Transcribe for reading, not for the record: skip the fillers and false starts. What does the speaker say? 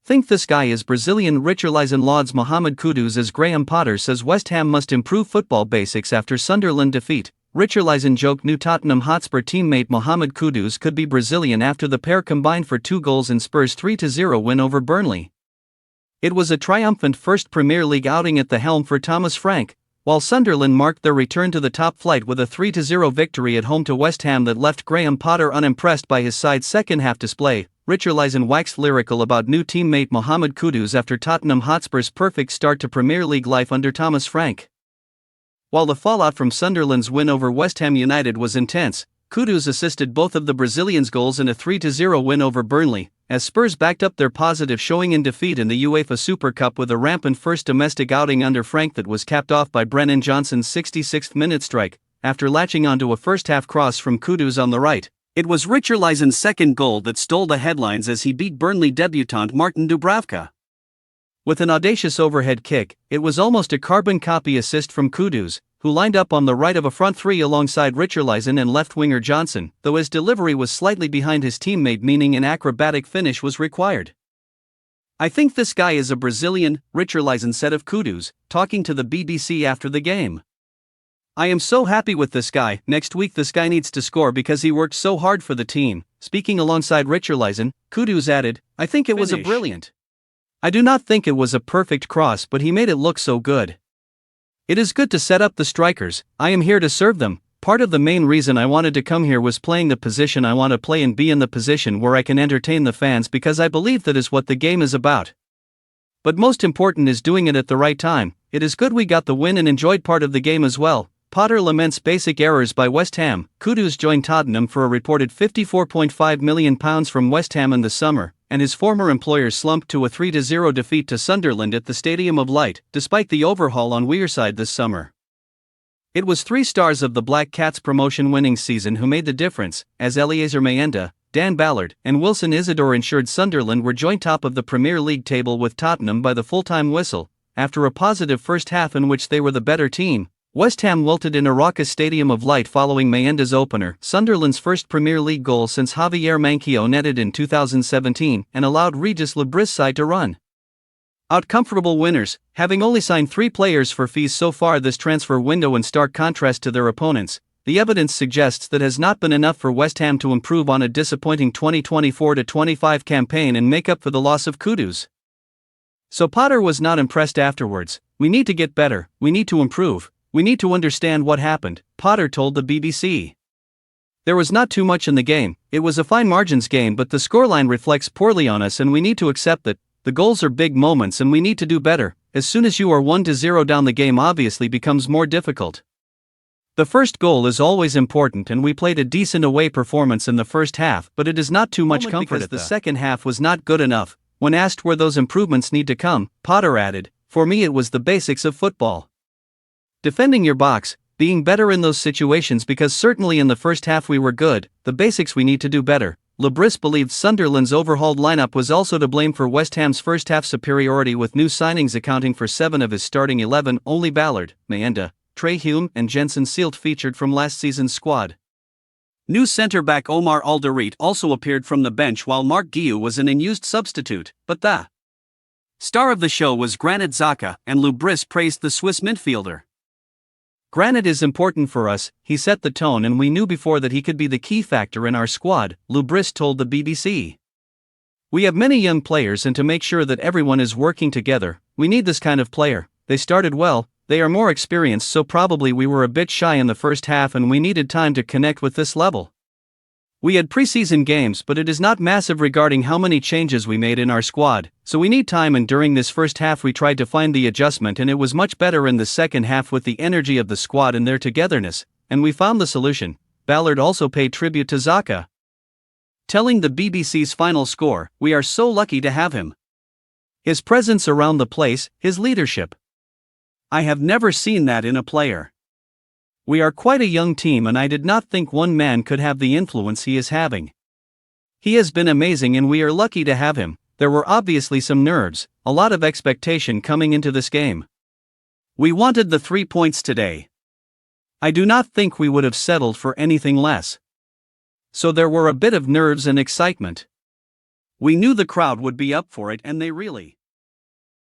Think this guy is Brazilian Richarlison lauds Mohammed Kudus as Graham Potter says West Ham must improve football basics after Sunderland defeat. Richarlison joked new Tottenham Hotspur teammate Mohammed Kudus could be Brazilian after the pair combined for 2 goals in Spurs' 3-0 win over Burnley. It was a triumphant first Premier League outing at the helm for Thomas Frank, while Sunderland marked their return to the top flight with a 3-0 victory at home to West Ham that left Graham Potter unimpressed by his side's second-half display. Richarlison waxed lyrical about new teammate Mohammed Kudus after Tottenham Hotspur's perfect start to Premier League life under Thomas Frank. While the fallout from Sunderland's win over West Ham United was intense, Kudus assisted both of the Brazilians' goals in a 3-0 win over Burnley, as Spurs backed up their positive showing in defeat in the UEFA Super Cup with a rampant first domestic outing under Frank that was capped off by Brennan Johnson's 66th-minute strike, after latching onto a first-half cross from Kudus on the right. It was Richarlison's second goal that stole the headlines as he beat Burnley debutant Martin Dubravka. With an audacious overhead kick, it was almost a carbon copy assist from Kudus, who lined up on the right of a front three alongside Richarlison and left winger Johnson, though his delivery was slightly behind his teammate, meaning an acrobatic finish was required. "I think this guy is a Brazilian," Richarlison said of Kudus, talking to the BBC after the game. "I am so happy with this guy. Next week this guy needs to score because he worked so hard for the team." Speaking alongside Richarlison, Kudus added, "I think it was a brilliant. I do not think it was a perfect cross, but he made it look so good. It is good to set up the strikers. I am here to serve them. Part of the main reason I wanted to come here was playing the position I want to play and be in the position where I can entertain the fans because I believe that is what the game is about. But most important is doing it at the right time. It is good we got the win and enjoyed part of the game as well." Potter laments basic errors by West Ham. Kudus joined Tottenham for a reported £54.5 million from West Ham in the summer, and his former employers slumped to a 3-0 defeat to Sunderland at the Stadium of Light, despite the overhaul on Wearside this summer. It was 3 stars of the Black Cats' promotion-winning season who made the difference, as Eliezer Mayenda, Dan Ballard, and Wilson Isidore ensured Sunderland were joint top of the Premier League table with Tottenham by the full-time whistle. After a positive first half in which they were the better team, West Ham wilted in a raucous Stadium of Light following Mayenda's opener, Sunderland's first Premier League goal since Javier Manquillo netted in 2017, and allowed Regis Lebris' side to run out comfortable winners, having only signed 3 players for fees so far this transfer window in stark contrast to their opponents. The evidence suggests that has not been enough for West Ham to improve on a disappointing 2024-25 campaign and make up for the loss of Kudus. So Potter was not impressed afterwards. "We need to get better, we need to improve. We need to understand what happened," Potter told the BBC. "There was not too much in the game. It was a fine margins game, but the scoreline reflects poorly on us and we need to accept that. The goals are big moments and we need to do better. As soon as you are 1-0 down, the game obviously becomes more difficult. The first goal is always important and we played a decent away performance in the first half, but it is not too much comfort because the second half was not good enough." When asked where those improvements need to come, Potter added, "For me it was the basics of football. Defending your box, being better in those situations because certainly in the first half we were good, the basics we need to do better." Lebris believed Sunderland's overhauled lineup was also to blame for West Ham's first half superiority, with new signings accounting for 7 of his starting 11, only Ballard, Mayenda, Trey Hume and Jensen Seelt featured from last season's squad. New centre-back Omar Alderete also appeared from the bench while Mark Guiu was an unused substitute, but the star of the show was Granit Xhaka, and Lebris praised the Swiss midfielder. "Granit is important for us, he set the tone and we knew before that he could be the key factor in our squad," Lebris told the BBC. "We have many young players and to make sure that everyone is working together, we need this kind of player. They started well, they are more experienced, so probably we were a bit shy in the first half and we needed time to connect with this level. We had preseason games, but it is not massive regarding how many changes we made in our squad, so we need time, and during this first half we tried to find the adjustment and it was much better in the second half with the energy of the squad and their togetherness, and we found the solution." Ballard also paid tribute to Xhaka, telling the BBC's Final Score, "We are so lucky to have him. His presence around the place, his leadership. I have never seen that in a player. We are quite a young team and I did not think one man could have the influence he is having. He has been amazing and we are lucky to have him." There were obviously some nerves, a lot of expectation coming into this game. "We wanted the 3 points today. I do not think we would have settled for anything less. So there were a bit of nerves and excitement. We knew the crowd would be up for it and they really